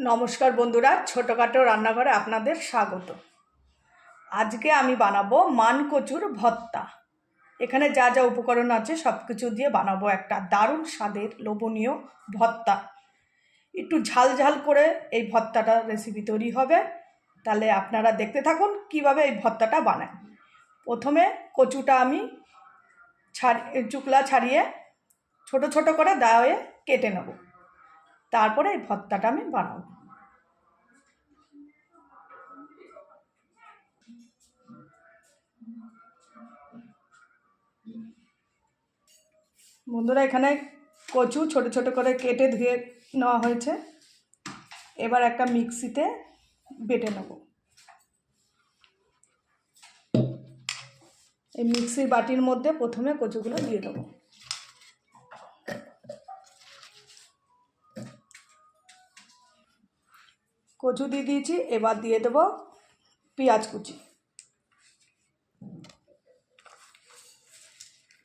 নমস্কার বন্ধুরা, ছোটোখাটো রান্নাঘরে আপনাদের স্বাগত। আজকে আমি বানাবো মানকচুর ভর্তা। এখানে যা যা উপকরণ আছে সব কিছু দিয়ে বানাবো একটা দারুণ স্বাদের লোভনীয় ভর্তা। একটু ঝাল ঝাল করে এই ভর্তাটা রেসিপি তৈরি হবে। তাহলে আপনারা দেখতে থাকুন কিভাবে এই ভর্তাটা বানায়। প্রথমে কচুটা আমি চুকলা ছাড়িয়ে ছোট ছোট করে দায়ে কেটে নেব। তারপরে এই ভর্তাটা আমি বানাবো। বন্ধুরা, এখানে কচু ছোট ছোট করে কেটে ধুয়ে নেওয়া হয়েছে। এবার একটা মিক্সিতে বেটে নেব। এই মিক্সির বাটির মধ্যে প্রথমে কচুগুলো দিয়ে দেবো। কচু দিয়ে দিয়েছি, এবার দিয়ে দেবো পেঁয়াজ কুচি,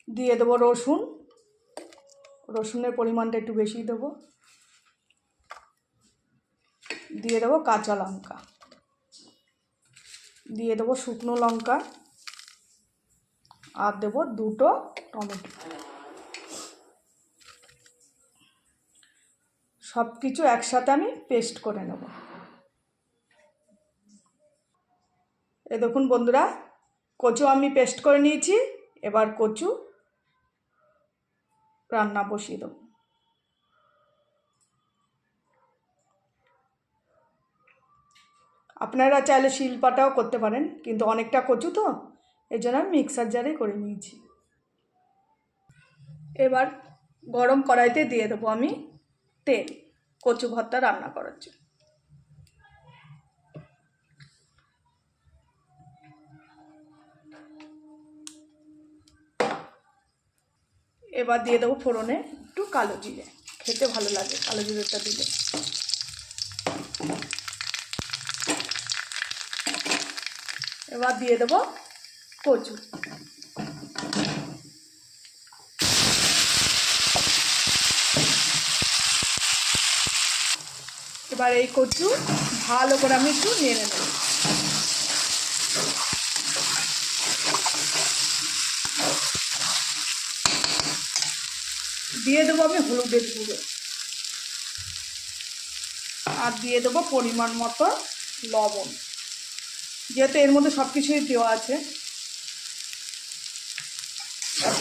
দিয়ে দেবো রসুনের পরিমাণটা একটু বেশি দেবো, দিয়ে দেবো কাঁচা লঙ্কা, দিয়ে দেবো শুকনো লঙ্কা, আর দেবো দুটো টমেটো। সব কিছু একসাথে আমি পেস্ট করে নেব। এ দেখুন বন্ধুরা, কচু আমি পেস্ট করে নিয়েছি। এবার কচু রান্না বসিয়ে দেবো। আপনারা চাইলে শিলপাটাও করতে পারেন, কিন্তু অনেকটা কচু তো এই জন্য আমি মিক্সার জারে করে নিয়েছি। এবার গরম কড়াইতে দিয়ে দেবো আমি তেল কচু ভর্তা রান্না করার জন্য। এবার দিয়ে দেবো ফোড়নে একটু কালো জিরে, খেতে ভালো লাগে কালো জিরেটা দিলে। এবার দিয়ে দেবো কচু। এবার এই কচু ভালো করে আমি একটু নেড়ে নেব। দিয়ে দেবো আমি হলুদের গুঁড়ো, আর দিয়ে দেবো পরিমাণ মতো লবণ, যেহেতু এর মধ্যে সব কিছুই দেওয়া আছে।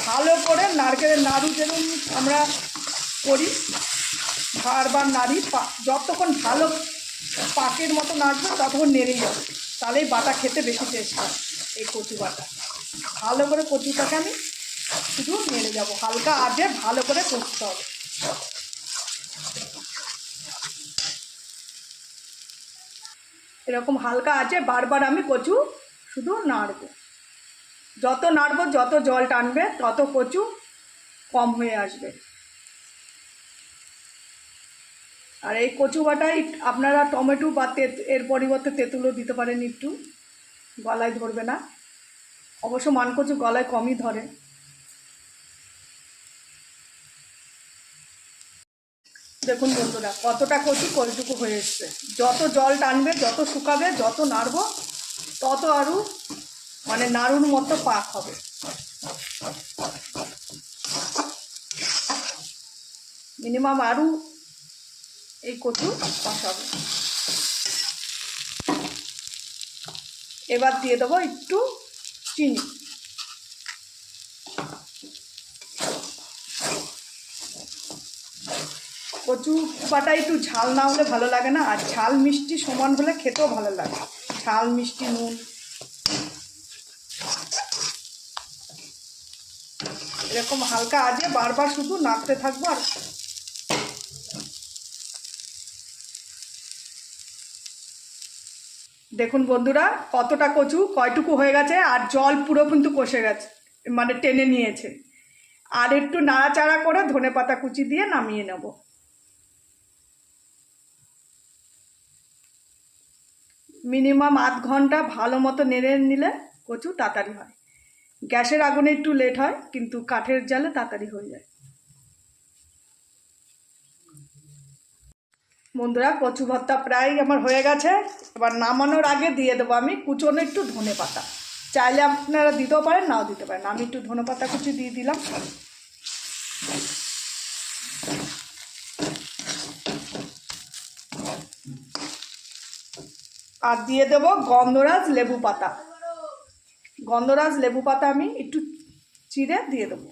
ভালো করে নারকেলের নাড়ু যেরকম আমরা করি, বারবার নাড়ি, যতক্ষণ ভালো পাকের মতো নাড়বে ততক্ষণ নেড়েই যাবে, তাহলেই বাটা খেতে বেশি টেস্ট হয়। এই কচু বাটা ভালো করে কচুটাকে আমি শুধু নেড়ে যাব, হালকা আঁচে ভালো করে কষতে হবে। এরকম হালকা আঁচে বারবার আমি কচু শুধু নাড়ব। যত নাড়ব যত জল টানবে তত কচু কম হয়ে আসবে। আর এই কচু বাটায় আপনারা টমেটো বা এর পরিবর্তে তেঁতুলও দিতে পারেন, একটু গলায় ধরবে না। অবশ্য মানকচু গলায় কমই ধরে। দেখুন বন্ধুরা, কতটা কচু কতটুকু হয়ে এসছে। যত জল টানবে যত শুকাবে যত নাড়ব তত আরও নাড়ুর মতো পাক হবে। মিনিমাম আরও এই কচু কষাবে। এবার দিয়ে দেবো একটু চিনি। কচু বাটা একটু ঝাল না হলে ভালো লাগে না, আর ঝাল মিষ্টি সমান হলে খেতেও ভালো লাগে। ঝাল মিষ্টি নুন এরকম হালকা আজে বারবার শুধু নাড়তে থাকবো। আর দেখুন বন্ধুরা, কতটা কচু কয়টুকু হয়ে গেছে, আর জল পুরো কিন্তু কষে গেছে, টেনে নিয়েছে। আর একটু নাড়াচাড়া করে ধনেপাতা কুচি দিয়ে নামিয়ে নেব। মিনিমাম আধ ঘন্টা ভালো মতো নেড়ে নিলে কচু তাড়াতাড়ি হয়। গ্যাসের আগুনে একটু লেট হয়, কিন্তু কাঠের জালে তাড়াতাড়ি হয়ে যায়। বন্ধুরা, কচু ভর্তা প্রায় আমার হয়ে গেছে। এবার নামানোর আগে দিয়ে দেবো আমি কুচনো একটু ধনে পাতা। চাইলে আপনারা দিতেও পারেন, নাও দিতে পারেন। আমি একটু ধনে পাতা কুচি দিয়ে দিলাম। আর দিয়ে দেব গন্ধরাজ লেবু পাতা। গন্ধরাজ লেবু পাতা আমি একটু চিড়ে দিয়ে দেবো।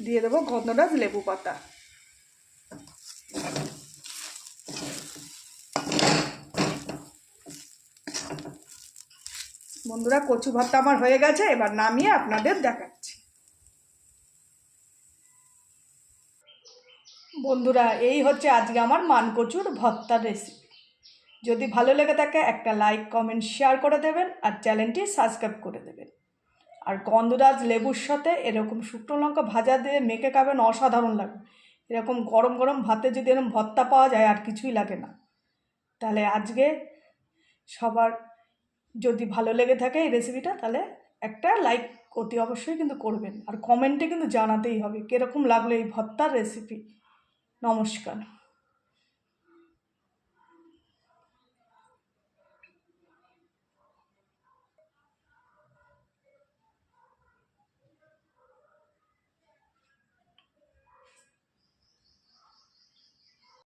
দিয়ে দেবো গন্ধরাজ লেবু পাতা। বন্ধুরা, কচু ভর্তা আমার হয়ে গেছে। এবার নামিয়ে আপনাদের দেখাচ্ছি। বন্ধুরা, এই হচ্ছে আজকে আমার মানকচুর ভর্তার রেসিপি। যদি ভালো লেগে থাকে একটা লাইক, কমেন্ট, শেয়ার করে দেবেন আর চ্যানেলটি সাবস্ক্রাইব করে দেবেন। আর গন্ধরাজ লেবুর সাথে এরকম শুকনো লঙ্কা ভাজা দিয়ে মেখে খাবেন, অসাধারণ লাগে। এরকম গরম গরম ভাতে যদি এরকম ভর্তা পাওয়া যায় আর কিছুই লাগে না। তাহলে আজকে সবার যদি ভালো লেগে থাকে এই রেসিপিটা, তাহলে একটা লাইক অতি অবশ্যই কিন্তু করবেন। আর কমেন্টে কিন্তু জানাতেই হবে কীরকম লাগলো এই ভর্তার রেসিপি। নমস্কার।